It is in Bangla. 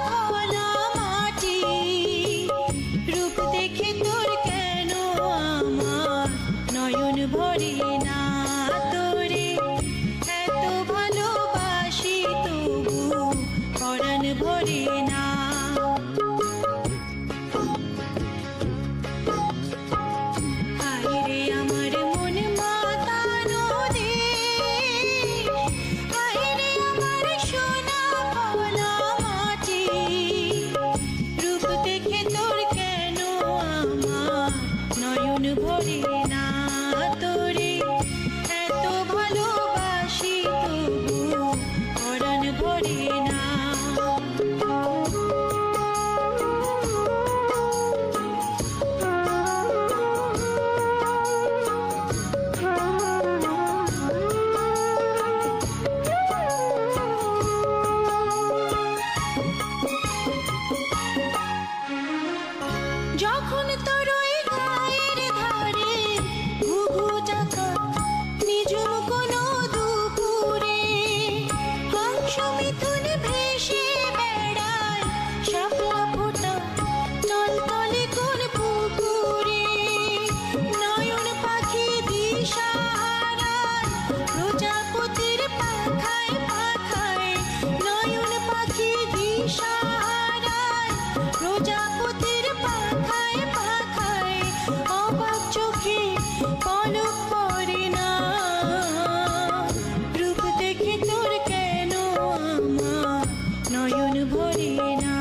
ভোলা মাটি, রূপ দেখে তোর কেন আমার নয়ন ভরে না। তোরে এত ভালোবাসি তবু পরাণ ভরে না। আইরে আমার মন মাতানো দেশ, আইরে আমার সোনা ভোলা মাটি, রূপ দেখে তোর কেন আমার নয়ন ভরে না। তোরে এত ভালোবাসি তবু পরাণ ভরে না। যখন তোর ওই গায়ের ধারে ঘুঘু ডাকা নিঝুম কোনো দুপুরে, হংস মিথুন ভেসে বেড়ায় শাপলা ফোটা টলটলে কোন পুকুরে, নয়ন পাখি দিশাহারায় প্রজাপতির পাখায় পাখায়, নয়ন পাখি দিশাহারায় প্রজাপতির পাখায় পাখায়, অবাক চোখে পলক পড়ে না। রূপ দেখে তোর কেন আমার নয়ন ভরে না।